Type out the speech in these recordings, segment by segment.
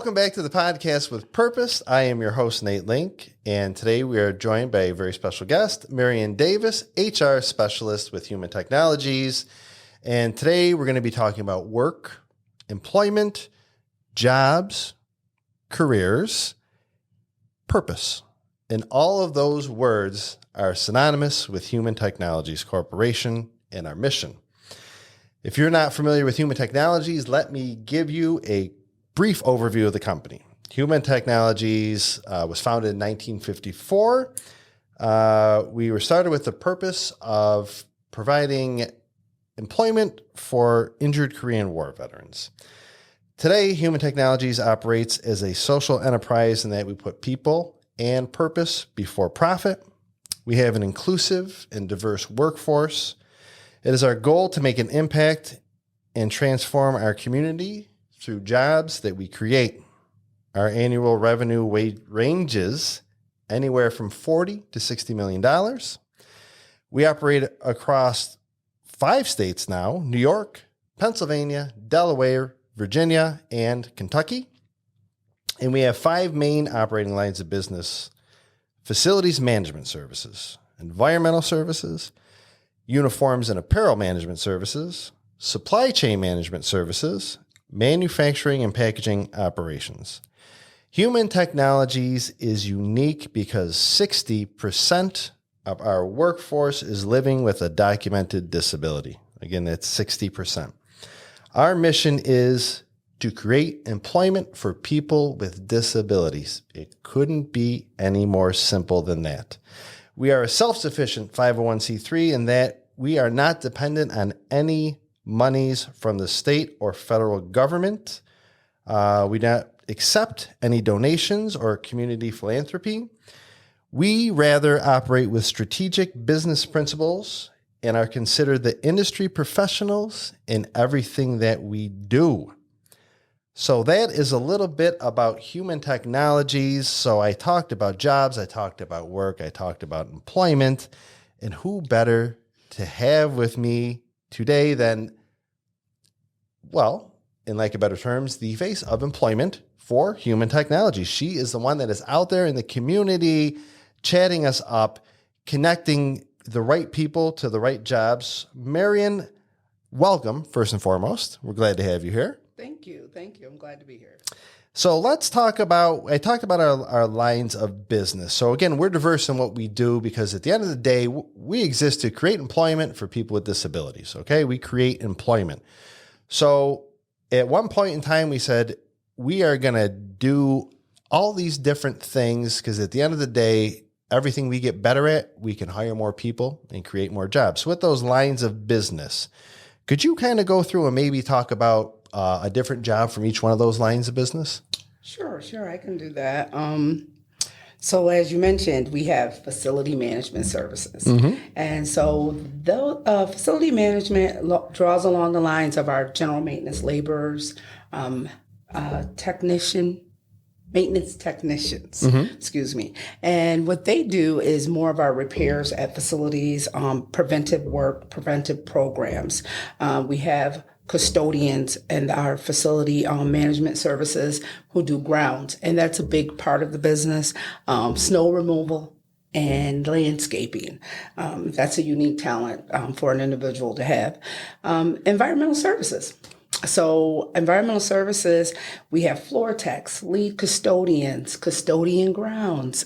Welcome back to the podcast with Purpose. I am your host, Nate Link, and today we are joined by a very special guest, Marion Davis, HR specialist with Human Technologies. And today we're going to be talking about work, employment, jobs, careers, purpose. And all of those words are synonymous with Human Technologies Corporation and our mission. If you're not familiar with Human Technologies, let me give you a brief overview of the company. Human Technologies was founded in 1954. We were started with the purpose of providing employment for injured Korean War veterans. Today, Human Technologies operates as a social enterprise in that we put people and purpose before profit. We have an inclusive and diverse workforce. It is our goal to make an impact and transform our community through jobs that we create. Our annual revenue ranges anywhere from $40 to $60 million. We operate across 5 states now: New York, Pennsylvania, Delaware, Virginia, and Kentucky. And we have 5 main operating lines of business: facilities management services, environmental services, uniforms and apparel management services, supply chain management services, manufacturing and packaging operations. Human Technologies is unique because 60% of our workforce is living with a documented disability. Again, that's 60%. Our mission is to create employment for people with disabilities. It couldn't be any more simple than that. We are a self-sufficient 501c3 in that we are not dependent on any monies from the state or federal government. We don't accept any donations or community philanthropy. We rather operate with strategic business principles and are considered the industry professionals in everything that we do. So that is a little bit about Human Technologies. So I talked about jobs, I talked about work, I talked about employment, and who better to have with me today than, well, in lack of better terms, the face of employment for Human Technologies. She is the one that is out there in the community, chatting us up, connecting the right people to the right jobs. Marion, welcome, first and foremost. We're glad to have you here. Thank you. Thank you. I'm glad to be here. So let's talk about, I talked about our lines of business. So again, we're diverse in what we do because at the end of the day, we exist to create employment for people with disabilities. Okay. We create employment. So at one point in time, we said, we are going to do all these different things because at the end of the day, everything we get better at, we can hire more people and create more jobs. So with those lines of business, could you kind of go through and maybe talk about a different job from each one of those lines of business? Sure, I can do that. So as you mentioned, we have facility management services. Mm-hmm. And so the facility management draws along the lines of our general maintenance laborers, maintenance technicians, mm-hmm. excuse me. And what they do is more of our repairs at facilities, preventive work, preventive programs. We have custodians and our facility management services who do grounds. And that's a big part of the business. Snow removal and landscaping. That's a unique talent for an individual to have. Environmental services. So environmental services, we have floor techs, lead custodians, custodian grounds,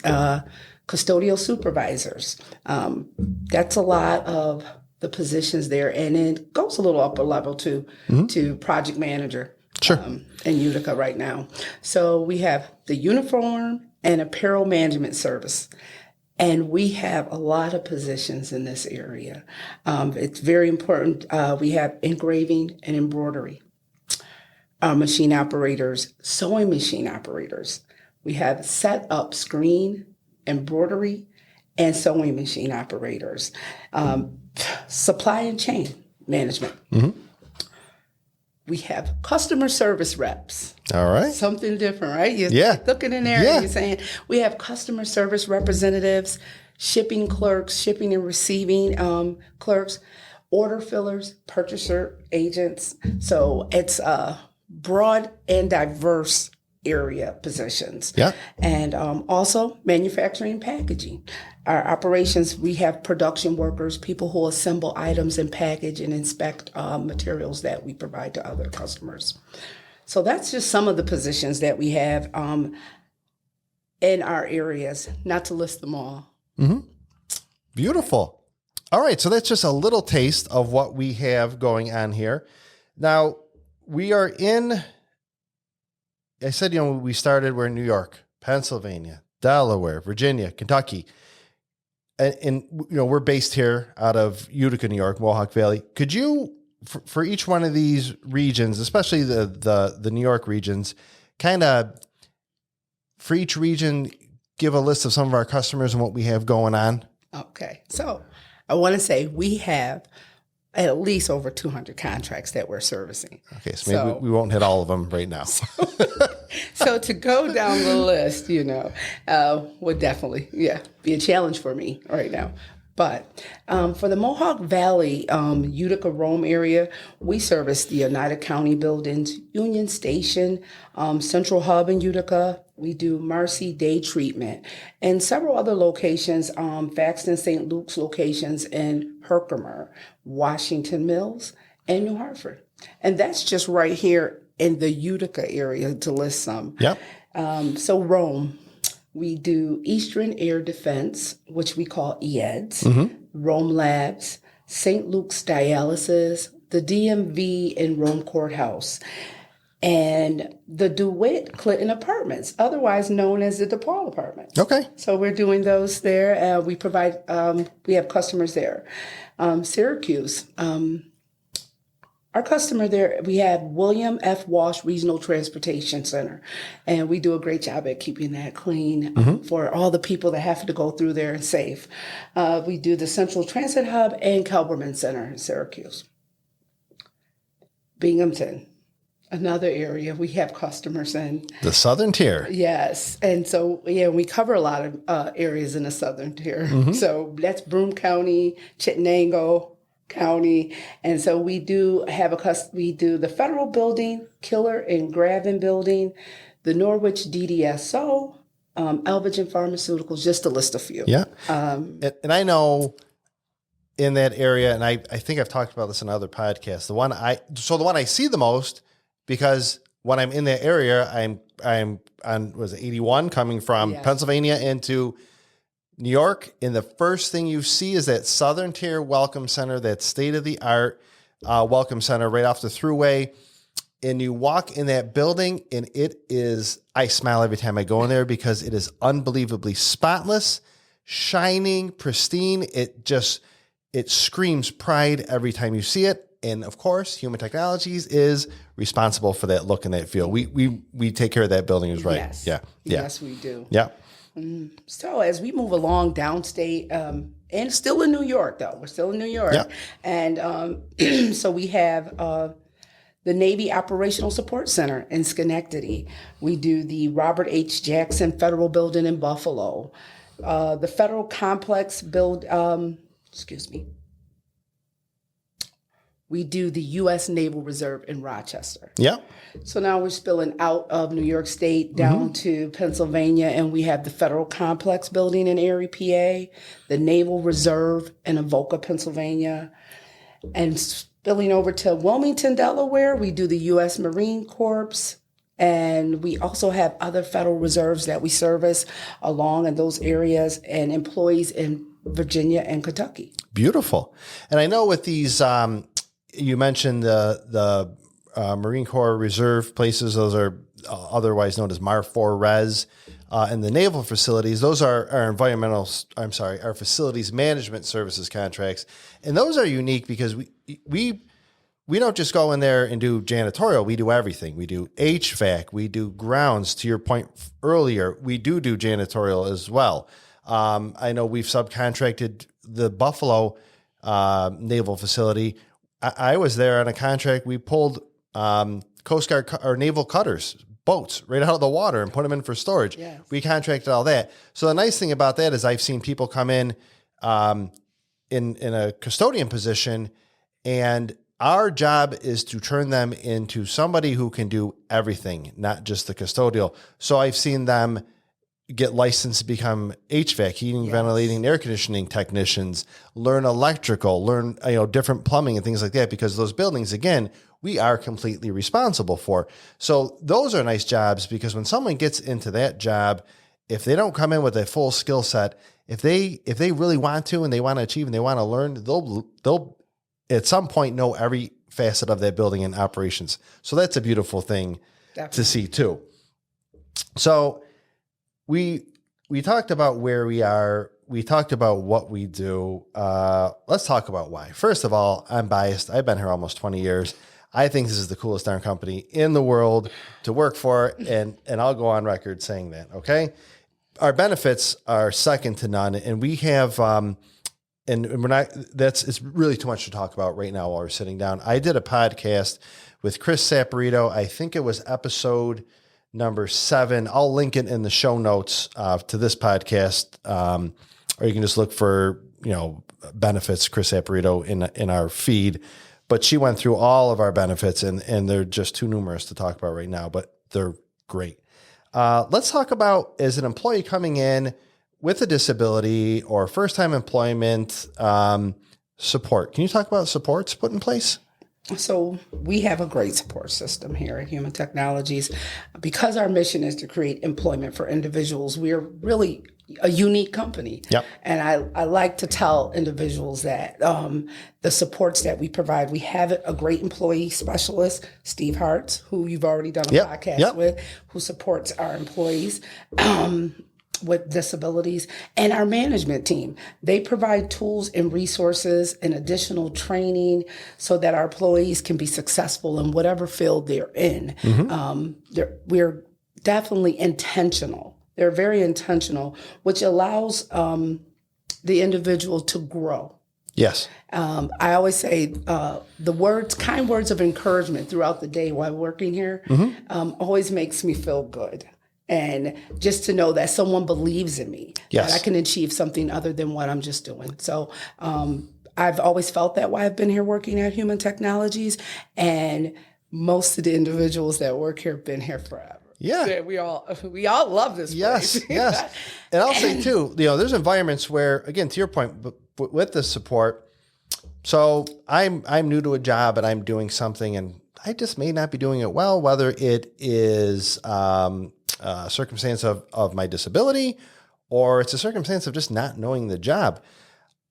custodial supervisors. That's a lot of the positions there, and it goes a little upper level to project manager. Sure. In Utica right now. So we have the uniform and apparel management service. And we have a lot of positions in this area. It's very important. We have engraving and embroidery, machine operators, sewing machine operators. We have set up screen, embroidery, and sewing machine operators. Supply and chain management. Mm-hmm. We have customer service reps. All right. Something different, right? You're looking in there and you're saying, we have customer service representatives, shipping clerks, shipping and receiving clerks, order fillers, purchaser agents. So it's a broad and diverse area positions. Yeah. And also manufacturing and packaging. Our operations, we have production workers, people who assemble items and package and inspect materials that we provide to other customers. So that's just some of the positions that we have in our areas, not to list them all. Beautiful. All right. So that's just a little taste of what we have going on here. Now, we are in, I said, we started, we're in New York, Pennsylvania, Delaware, Virginia, Kentucky. And we're based here out of Utica, New York, Mohawk Valley. Could you, for each one of these regions, especially the New York regions, kind of for each region, give a list of some of our customers and what we have going on? Okay. So I want to say we have at least over 200 contracts that we're servicing. Okay. So maybe we won't hit all of them right now. So to go down the list, would definitely, be a challenge for me right now. But for the Mohawk Valley, Utica, Rome area, we service the Oneida County buildings, Union Station, Central Hub in Utica. We do Marcy Day Treatment and several other locations, Faxton, St. Luke's locations in Herkimer, Washington Mills, and New Hartford. And that's just right here in the Utica area to list some. Yep. So Rome, we do Eastern Air Defense, which we call EADS, Rome Labs, St. Luke's Dialysis, the DMV in Rome Courthouse, and the DeWitt Clinton Apartments, otherwise known as the DePaul Apartments. Okay. So we're doing those there. We provide, we have customers there. Syracuse, our customer there, we have William F. Walsh Regional Transportation Center, and we do a great job at keeping that clean for all the people that have to go through there and safe. We do the Central Transit Hub and Kelberman Center in Syracuse. Binghamton, another area we have customers in. The Southern Tier. Yes. And so, we cover a lot of areas in the Southern Tier. So that's Broome County, Chittenango County. And so we do have we do the Federal Building, Killer and Gravin Building, the Norwich DDSO, Elvigen Pharmaceuticals, just to list a few. Yeah. And I know in that area, and I think I've talked about this in other podcasts, the one I see the most, because when I'm in that area, I'm on, was it 81 coming from Pennsylvania into New York, and the first thing you see is that Southern Tier Welcome Center, that state-of-the-art Welcome Center right off the thruway. And you walk in that building, and it is, I smile every time I go in there because it is unbelievably spotless, shining, pristine. It screams pride every time you see it. And of course, Human Technologies is responsible for that look and that feel. We take care of that building, is right. Yes. Yeah. Yes, we do. Yeah. So as we move along downstate, and still in New York, though, we're still in New York. Yeah. And so we have the Navy Operational Support Center in Schenectady. We do the Robert H. Jackson Federal Building in Buffalo. The Federal Complex we do the U.S. Naval Reserve in Rochester. Yeah. So now we're spilling out of New York State down to Pennsylvania, and we have the Federal Complex Building in Erie, PA, the Naval Reserve in Avoca, Pennsylvania, and spilling over to Wilmington, Delaware, we do the U.S. Marine Corps, and we also have other Federal Reserves that we service along in those areas, and employees in Virginia and Kentucky. Beautiful. And I know with these, you mentioned the Marine Corps Reserve places. Those are otherwise known as MAR 4 Res. And the naval facilities, those are our our facilities management services contracts. And those are unique because we don't just go in there and do janitorial. We do everything. We do HVAC. We do grounds. To your point earlier, we do janitorial as well. I know we've subcontracted the Buffalo naval facility. I was there on a contract. We pulled Coast Guard or naval cutters, boats, right out of the water and put them in for storage. Yes. We contracted all that. So the nice thing about that is I've seen people come in a custodian position, and our job is to turn them into somebody who can do everything, not just the custodial. So I've seen them get licensed to become HVAC, heating, ventilating, air conditioning technicians, learn electrical, learn different plumbing and things like that, because those buildings, again, we are completely responsible for. So those are nice jobs, because when someone gets into that job, if they don't come in with a full skill set, if they really want to and they want to achieve and they want to learn, they'll at some point know every facet of that building and operations. So that's a beautiful thing to see too. So we talked about where we are. We talked about what we do. Let's talk about why. First of all, I'm biased. I've been here almost 20 years. I think this is the coolest darn company in the world to work for. And I'll go on record saying that. Okay. Our benefits are second to none. And we have, and we're not, it's really too much to talk about right now while we're sitting down. I did a podcast with Chris Saporito. I think it was episode number 7. I'll link it in the show notes to this podcast. Or you can just look for, benefits, Chris Saporito in our feed. But she went through all of our benefits and they're just too numerous to talk about right now, but they're great. Let's talk about, as an employee coming in with a disability or first-time employment, support. Can you talk about supports put in place? So we have a great support system here at Human Technologies. Because our mission is to create employment for individuals, we are really a unique company. Yep. And I like to tell individuals that the supports that we provide, we have a great employee specialist, Steve Hartz, who you've already done a podcast with, who supports our employees with disabilities, and our management team. They provide tools and resources and additional training so that our employees can be successful in whatever field they're in. We're definitely intentional. They're very intentional, which allows the individual to grow. Yes. I always say kind words of encouragement throughout the day while working here always makes me feel good. And just to know that someone believes in me, that I can achieve something other than what I'm just doing. So I've always felt that way. I've been here working at Human Technologies, and most of the individuals that work here have been here forever. Yeah. So we all love this place. Yes. And I'll say too, there's environments where, again, to your point, with the support, so I'm new to a job and I'm doing something and I just may not be doing it well, whether it is a circumstance of my disability or it's a circumstance of just not knowing the job.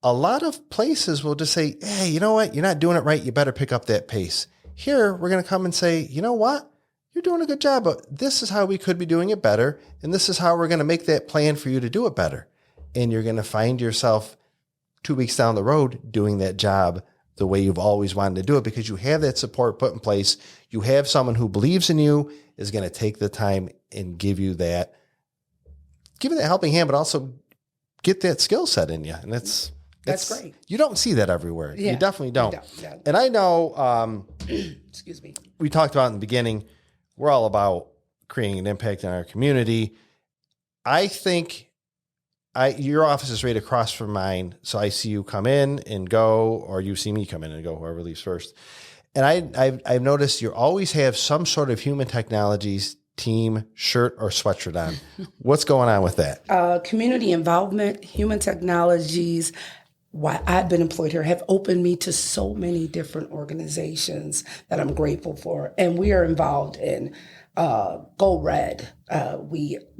A lot of places will just say, hey, you know what? You're not doing it right. You better pick up that pace. Here, we're going to come and say, you know what? You're doing a good job, but this is how we could be doing it better. And this is how we're going to make that plan for you to do it better. And you're going to find yourself 2 weeks down the road doing that job the way you've always wanted to do it, because you have that support put in place. You have someone who believes in you, is going to take the time and give you that helping hand, but also get that skill set in you. And that's great. You don't see that everywhere. Yeah, you definitely don't. And I know, excuse me, we talked about in the beginning, we're all about creating an impact in our community. I think your office is right across from mine. So I see you come in and go, or you see me come in and go, whoever leaves first. And I've noticed you always have some sort of Human Technologies team shirt or sweatshirt on. What's going on with that? Community involvement, Human Technologies, why I've been employed here, have opened me to so many different organizations that I'm grateful for. And we are involved in Go Red,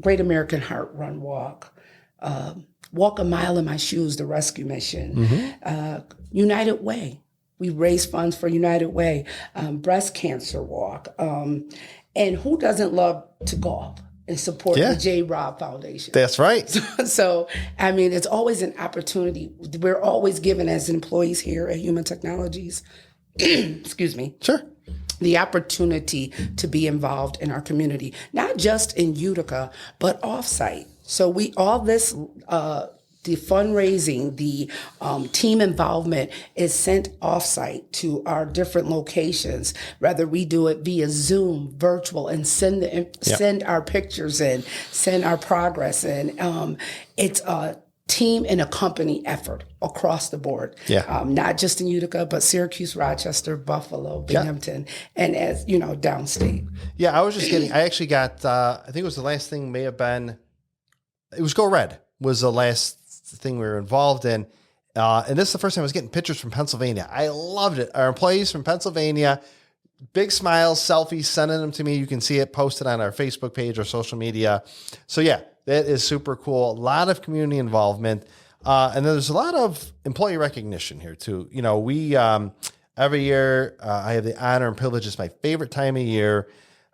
Great American Heart Run Walk, Walk a Mile in My Shoes, the rescue mission, United Way. We raise funds for United Way, breast cancer walk. And who doesn't love to golf and support the J. Rob Foundation? That's right. So, I mean, it's always an opportunity. We're always given as employees here at Human Technologies, excuse me. Sure. The opportunity to be involved in our community, not just in Utica, but offsite. So the fundraising, the team involvement is sent offsite to our different locations. Whether we do it via Zoom, virtual, and send our pictures in, send our progress in. It's team and a company effort across the board. Yeah. Not just in Utica, but Syracuse, Rochester, Buffalo, Binghamton, and as you know, downstate. Yeah, I actually got, I think it was the last thing may have been, it was Go Red was the last thing we were involved in. And this is the first time I was getting pictures from Pennsylvania. I loved it. Our employees from Pennsylvania, big smiles, selfies, sending them to me. You can see it posted on our Facebook page or social media. So yeah, that is super cool. A lot of community involvement. And then there's a lot of employee recognition here too. You know, we, every year, I have the honor and privilege. It's my favorite time of year.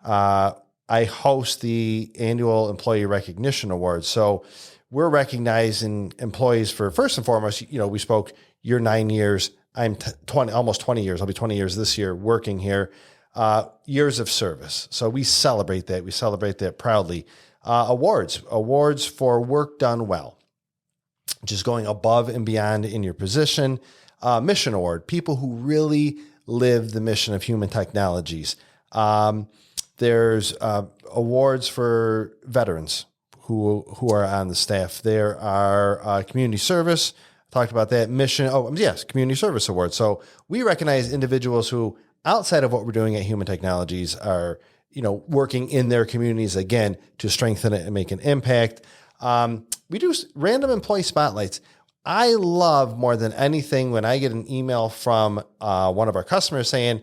I host the annual Employee Recognition Awards. So we're recognizing employees for, first and foremost, you know, we spoke, you're 9 years. I'm 20, almost 20 years. I'll be 20 years this year working here. Years of service. So we celebrate that. We celebrate that proudly. Awards for work done well, just going above and beyond in your position. Mission award, people who really live the mission of human technologies. There's awards for veterans who are on the staff. There are community service. Talked about that mission. Oh, yes, community service awards. So we recognize individuals who, outside of what we're doing at Human Technologies, are, you know, working in their communities again to strengthen it and make an impact. We do random employee spotlights. I love more than anything when I get an email from one of our customers saying,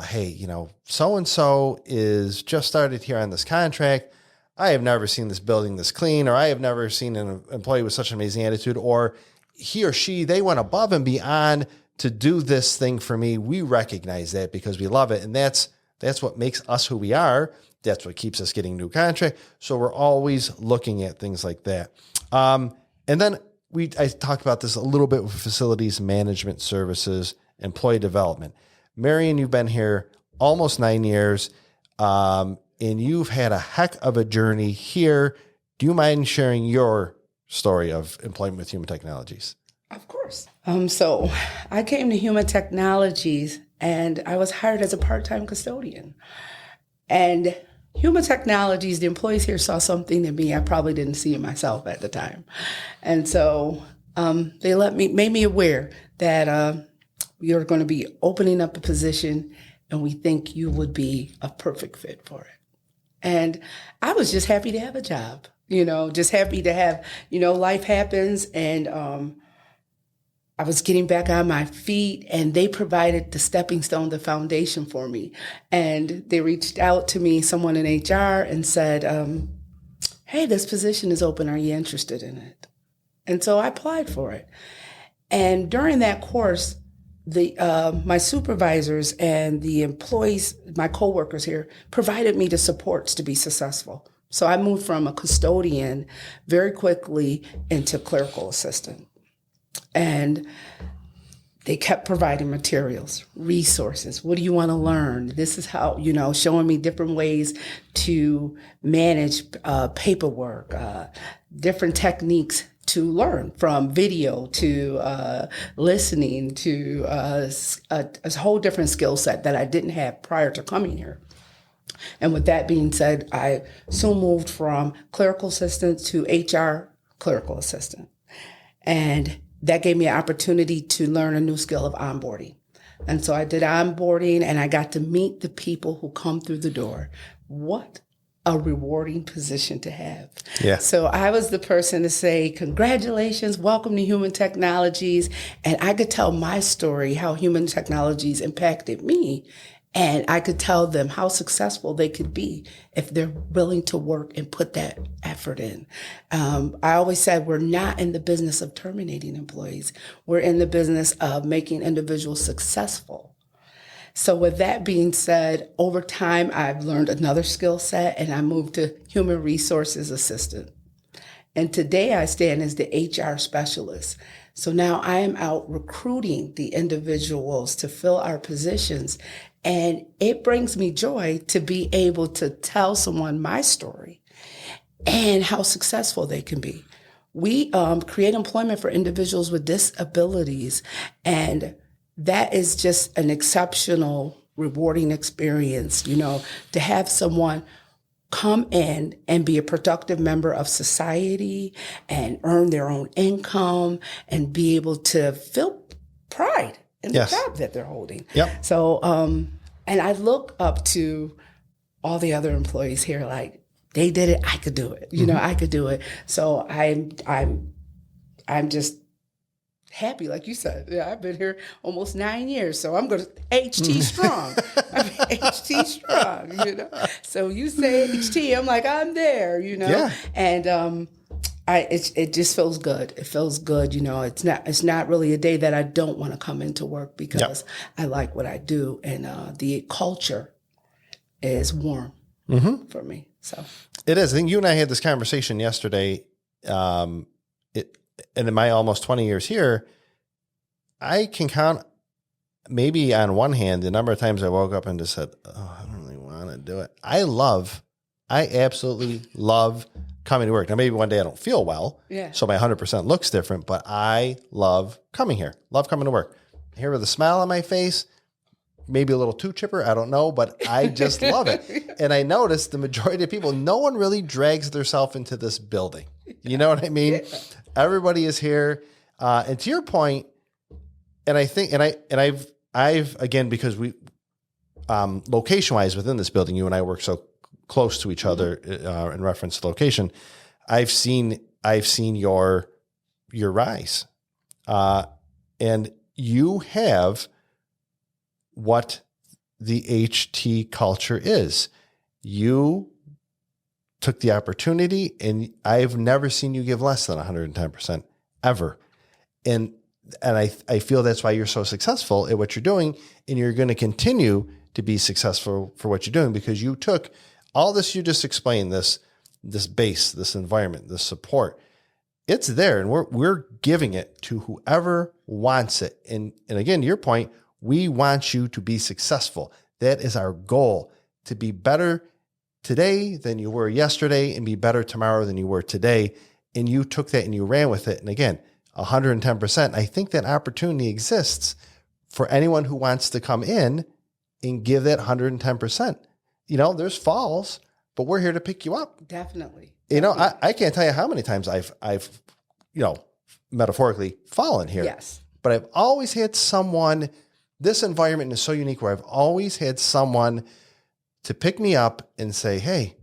hey, you know, so-and-so is just started here on this contract. I have never seen this building this clean, or I have never seen an employee with such an amazing attitude, or he or she, they went above and beyond to do this thing for me. We recognize that because we love it. And that's what makes us who we are. That's what keeps us getting new contract. So we're always looking at things like that. And then I talked about this a little bit with facilities management services, employee development. Marion, you've been here almost 9 years, and you've had a heck of a journey here. Do you mind sharing your story of employment with Human Technologies? Of course. So I came to Human Technologies and I was hired as a part-time custodian. And Human Technologies, the employees here saw something in me I probably didn't see in myself at the time. And so they made me aware that we are going to be opening up a position and we think you would be a perfect fit for it. And I was just happy to have a job, you know, just happy to have, you know, life happens. And I was getting back on my feet and they provided the stepping stone, the foundation for me. And they reached out to me, someone in HR, and said, hey, this position is open. Are you interested in it? And so I applied for it. And during that course, my supervisors and the employees, my coworkers here, provided me the supports to be successful. So I moved from a custodian very quickly into clerical assistant. And they kept providing materials, resources. What do you want to learn? This is how, you know, showing me different ways to manage paperwork, different techniques to learn, from video to listening to a whole different skill set that I didn't have prior to coming here. And with that being said, I soon moved from clerical assistant to HR clerical assistant. And that gave me an opportunity to learn a new skill of onboarding. And so I did onboarding and I got to meet the people who come through the door. What a rewarding position to have. Yeah. So I was the person to say, congratulations, welcome to Human Technologies. And I could tell my story, how Human Technologies impacted me. And I could tell them how successful they could be if they're willing to work and put that effort in. I always said we're not in the business of terminating employees. We're in the business of making individuals successful. So with that being said, over time, I've learned another skill set and I moved to human resources assistant. And today I stand as the HR specialist. So now I am out recruiting the individuals to fill our positions. And it brings me joy to be able to tell someone my story and how successful they can be. We create employment for individuals with disabilities, and that is just an exceptional, rewarding experience, you know, to have someone come in and be a productive member of society and earn their own income and be able to feel pride in the job that they're holding. Yep. So, and I look up to all the other employees here, like, they did it, I could do it. You know, I could do it. So I'm just happy, like you said. Yeah, I've been here almost 9 years, so I'm going to HT strong. I mean, HT strong, you know. So you say HT, I'm like, I'm there, you know. Yeah. And it just feels good. It feels good, you know. It's not really a day that I don't want to come into work because I like what I do, and the culture is warm for me. So it is. I think you and I had this conversation yesterday. And in my almost 20 years here, I can count maybe on one hand the number of times I woke up and just said, oh, I don't really want to do it. I absolutely love coming to work. Now, maybe one day I don't feel well, so my 100% looks different, but I love coming here, love coming to work. Here with a smile on my face, maybe a little too chipper, I don't know, but I just love it. And I noticed the majority of people, no one really drags themselves into this building. You know what I mean? Yeah. Everybody is here. And to your point, and I think, and I've again, because we, location wise within this building, you and I work so close to each other, in reference to location. I've seen your rise, and you have what the HT culture is. You took the opportunity, and I've never seen you give less than 110% ever. And I feel that's why you're so successful at what you're doing, and you're going to continue to be successful for what you're doing, because you took all this you just explained, this base, this environment, this support. It's there, and we're giving it to whoever wants it. And again, to your point, we want you to be successful. That is our goal, to be better today than you were yesterday and be better tomorrow than you were today. And you took that and you ran with it. And again, 110%. I think that opportunity exists for anyone who wants to come in and give that 110%. You know, there's falls, but we're here to pick you up. Definitely. You know, I can't tell you how many times I've, you know, metaphorically fallen here. Yes. But I've always had someone. This environment is so unique where I've always had someone to pick me up and say, hey,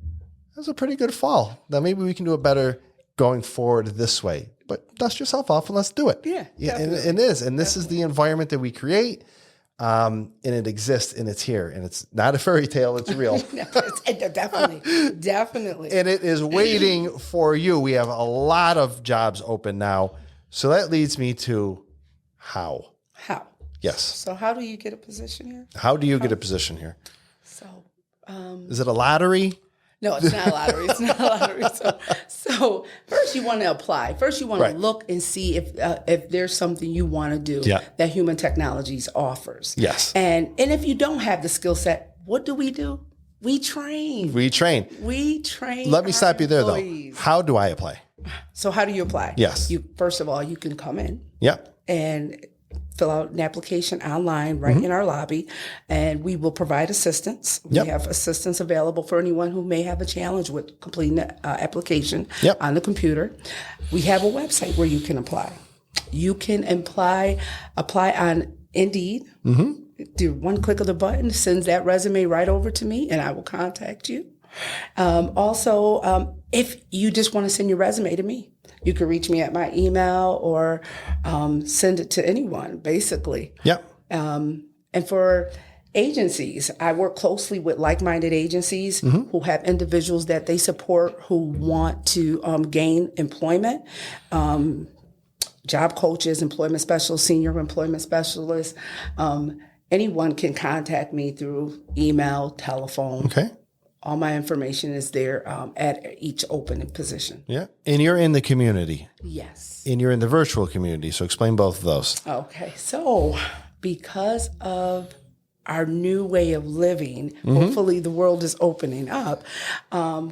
that was a pretty good fall. Now maybe we can do it better going forward this way. But dust yourself off and let's do it. Yeah. And it is. And this is the environment that we create. And it exists, and it's here. And it's not a fairy tale, it's real. Definitely. And it is waiting for you. We have a lot of jobs open now. So that leads me to how. How? Yes. So how do you get a position here? How do you get a position here? So, is it a lottery? No, it's not a lottery. It's not a lottery. So first you want to apply. First you want to look and see if there's something you want to do that Human Technologies offers. Yes. And if you don't have the skill set, what do? We train. Let me stop you there, though. How do I apply? So how do you apply? Yes. First of all, you can come in. Yep. And fill out an application online in our lobby, and we will provide assistance. We have assistance available for anyone who may have a challenge with completing the application on the computer. We have a website where you can apply. You can apply on Indeed. Do one click of the button, sends that resume right over to me, and I will contact you. Also, if you just want to send your resume to me, you can reach me at my email or send it to anyone, basically. Yep. And for agencies, I work closely with like-minded agencies who have individuals that they support who want to gain employment. Job coaches, employment specialists, senior employment specialists. Anyone can contact me through email, telephone. Okay. All my information is there at each open position. Yeah. And you're in the community. Yes. And you're in the virtual community. So explain both of those. Okay. So because of our new way of living, hopefully the world is opening up,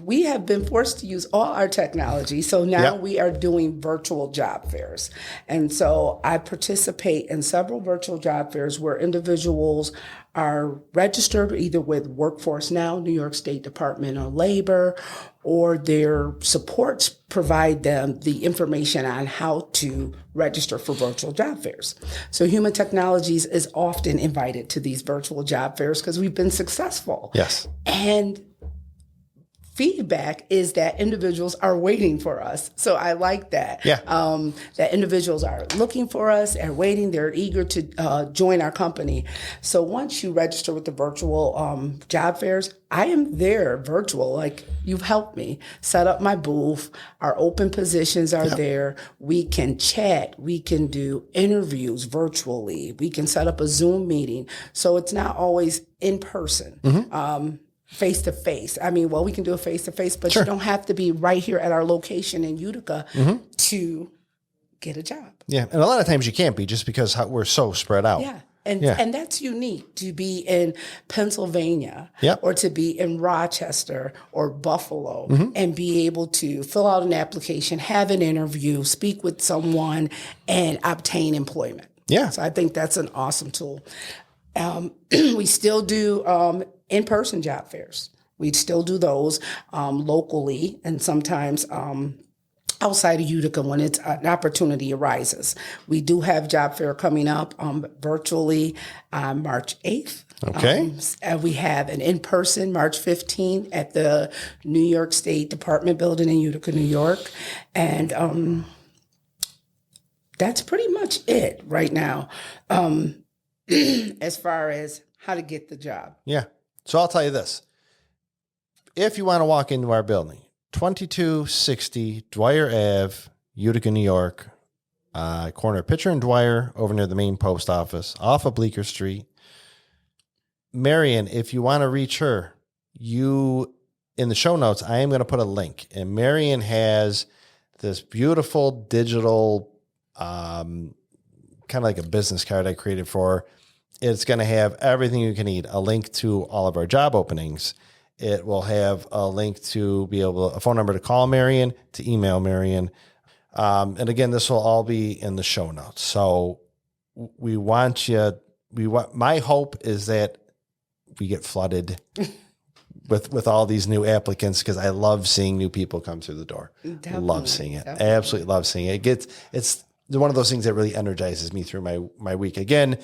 we have been forced to use all our technology. So now we are doing virtual job fairs. And so I participate in several virtual job fairs where individuals are registered either with Workforce Now, New York State Department of Labor, or their supports provide them the information on how to register for virtual job fairs. So Human Technologies is often invited to these virtual job fairs because we've been successful. Yes. And feedback is that individuals are waiting for us. So I like that. Yeah. That individuals are looking for us and waiting. They're eager to join our company. So once you register with the virtual job fairs, I am there virtual. Like, you've helped me set up my booth. Our open positions are there. We can chat. We can do interviews virtually. We can set up a Zoom meeting. So it's not always in person. Face to face. I mean, well, we can do a face to face, but you don't have to be right here at our location in Utica to get a job. Yeah. And a lot of times you can't be just because we're so spread out. Yeah. And that's unique to be in Pennsylvania or to be in Rochester or Buffalo and be able to fill out an application, have an interview, speak with someone, and obtain employment. Yeah. So I think that's an awesome tool. We still do in-person job fairs. We still do those locally and sometimes outside of Utica when it's an opportunity arises. We do have job fair coming up virtually on March 8th. Okay. And we have an in-person March 15th at the New York State Department building in Utica, New York. And that's pretty much it right now as far as how to get the job. Yeah. So I'll tell you this. If you want to walk into our building, 2260 Dwyer Ave, Utica, New York, corner of Pitcher and Dwyer, over near the main post office, off of Bleecker Street. Marion, if you want to reach her, in the show notes, I am going to put a link. And Marion has this beautiful digital, kind of like a business card I created for her. It's going to have everything you can need, a link to all of our job openings. It will have a link to a phone number to call Marion, to email Marion. And again, this will all be in the show notes. So my hope is that we get flooded with all these new applicants, because I love seeing new people come through the door. Definitely, love seeing it. Definitely. Absolutely love seeing it. It's one of those things that really energizes me through my week. Again,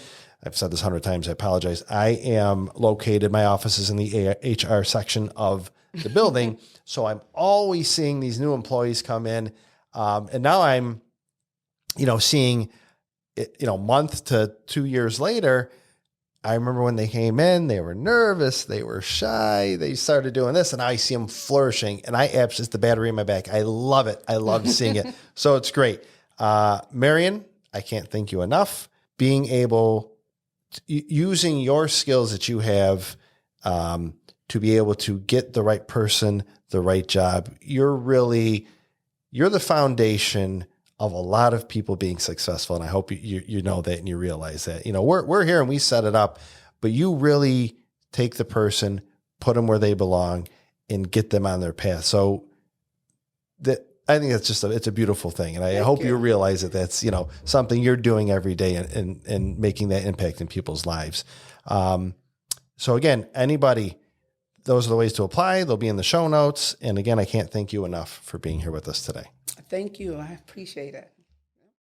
I've said this 100 times. I apologize. I am located, my office is in the HR section of the building. So I'm always seeing these new employees come in. And now I'm, seeing it, month to 2 years later. I remember when they came in, they were nervous, they were shy, they started doing this, and I see them flourishing. And it's the battery in my back. I love it. I love seeing it. So it's great. Marion, I can't thank you enough. Being able using your skills that you have to be able to get the right person, the right job. You're the foundation of a lot of people being successful. And I hope you know that and you realize that. We're here and we set it up, but you really take the person, put them where they belong, and get them on their path. So I think that's it's a beautiful thing. And I hope you realize that that's, something you're doing every day and making that impact in people's lives. So again, anybody, those are the ways to apply. They'll be in the show notes. And again, I can't thank you enough for being here with us today. Thank you. I appreciate it.